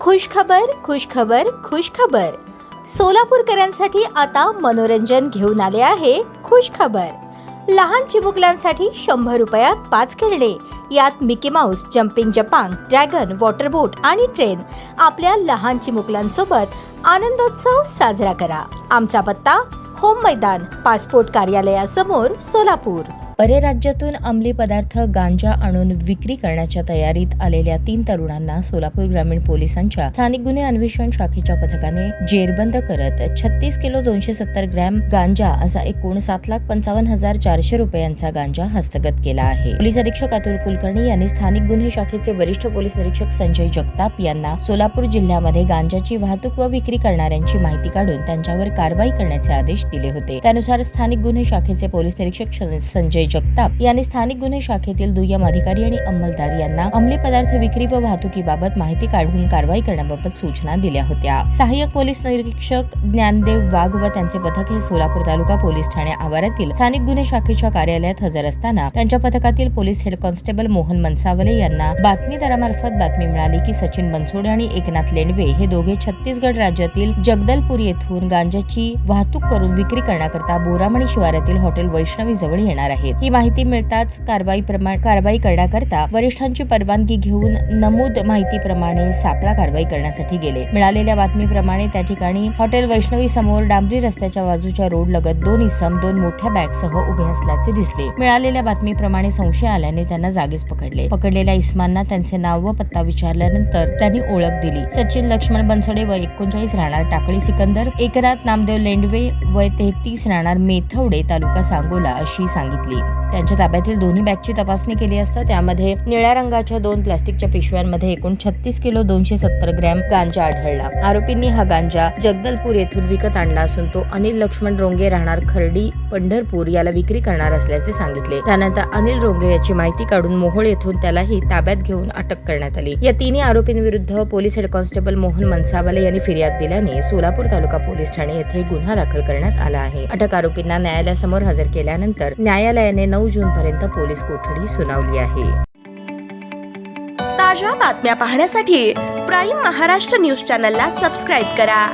खुशखबर खुशखबर खुशखबर. सोलापूरकरांसाठी आता मनोरंजन घेऊन आले आहे खुशखबर. लहान चिमुकल्यांसाठी 100 रुपयात 5 खेळणे. यात मिकी माऊस, जम्पिंग जपांग, ड्रॅगन, वॉटर बोट आणि ट्रेन. आपल्या लहान चिमुकल्यांसोबत आनंदोत्सव साजरा करा. आमचा पत्ता होम मैदान, पासपोर्ट कार्यालयासमोर, सोलापूर. परराज्यातून अंमली पदार्थ गांजा आणून विक्री करण्याच्या तयारीत आलेल्या 3 तरुणांना सोलापूर ग्रामीण पोलिसांच्या स्थानिक गुन्हे अन्वेषण शाखेच्या पथकाने जेरबंद करत 36 किलो 270 ग्रॅम गांजा असा एकूण 7,55,400 रुपयांचा गांजा हस्तगत केला आहे. पोलीस अधीक्षक अतुल कुलकर्णी यांनी स्थानिक गुन्हे शाखेचे वरिष्ठ पोलीस निरीक्षक संजय जगताप यांना सोलापूर जिल्ह्यामध्ये गांजाची वाहतूक व विक्री करणाऱ्यांची माहिती काढून त्यांच्यावर कारवाई करण्याचे आदेश दिले होते. त्यानुसार स्थानिक गुन्हे शाखेचे पोलीस निरीक्षक संजय जगताप यांनी स्थानिक गुन्हे शाखेतील दुय्यम अधिकारी आणि अंमलदार यांना अंमली पदार्थ विक्री व वाहतुकीबाबत माहिती काढून कारवाई करण्याबाबत सूचना दिल्या होत्या. सहाय्यक पोलीस निरीक्षक ज्ञानदेव वाघ व त्यांचे पथक हे सोलापूर तालुका पोलीस ठाणे आवारातील स्थानिक गुन्हे शाखेच्या कार्यालयात हजर असताना त्यांच्या पथकातील पोलीस हेड कॉन्स्टेबल मोहन मनसावले यांना बातमीदारामार्फत बातमी मिळाली की सचिन बनसोडे आणि एकनाथ लेंडवे हे दोघे छत्तीसगड राज्यातील जगदलपूर येथून गांजाची वाहतूक करून विक्री करण्याकरता बोरामणी शिवारातील हॉटेल वैष्णवी जवळ येणार आहेत. ही माहिती मिळताच कारवाई करण्याकरता वरिष्ठांची परवानगी घेऊन नमूद माहितीप्रमाणे सापळा कारवाई करण्यासाठी गेले. मिळालेल्या बातमीप्रमाणे त्या ठिकाणी हॉटेल वैष्णवी समोर डांबरी रस्त्याच्या बाजूच्या रोड लगत 2 इसम 2 मोठ्या बॅगसह उभे असल्याचे दिसले. मिळालेल्या बातमीप्रमाणे संशय आल्याने त्यांना जागीच पकडले. पकडलेल्या इसमांना त्यांचे नाव व पत्ता विचारल्यानंतर त्यांनी ओळख दिली. सचिन लक्ष्मण बनसोडे वय 39 राहणार टाकळी सिकंदर, एकनाथ नामदेव लेंडवे वय 33 राहणार मेथवडे तालुका सांगोला अशी सांगितली. त्यांच्या ताब्यातील दोन्ही बॅगची तपासणी केली असता त्यामध्ये निळ्या रंगाच्या 2 प्लास्टिकच्या पिशव्यांमध्ये एकूण 36 किलो 270 ग्रॅम गांजा आढळला. आरोपींनी हा गांजा जगदलपूर येथून विकत आणला असून तो अनिल लक्ष्मण रोंगे राहणार खर्डी पंढरपूर याला विक्री करणार असल्याचे सांगितले. त्यानंतर अनिल रोंगे याची माहिती काढून मोहोळ येथून त्यालाही ताब्यात घेऊन अटक करण्यात आली. या तिन्ही आरोपींविरुद्ध पोलीस हेड कॉन्स्टेबल मोहन मनसावले यांनी फिर्याद दिल्याने सोलापूर तालुका पोलीस ठाणे येथे गुन्हा दाखल करण्यात आला आहे. अटक आरोपींना न्यायालयासमोर हजर केल्यानंतर न्यायालयाने 9 जून पर्यंत पोलीस कोठडी सुनावली आहे. ताज्या बातम्या पाहण्यासाठी प्राईम महाराष्ट्र न्यूज चॅनलला सबस्क्राईब करा.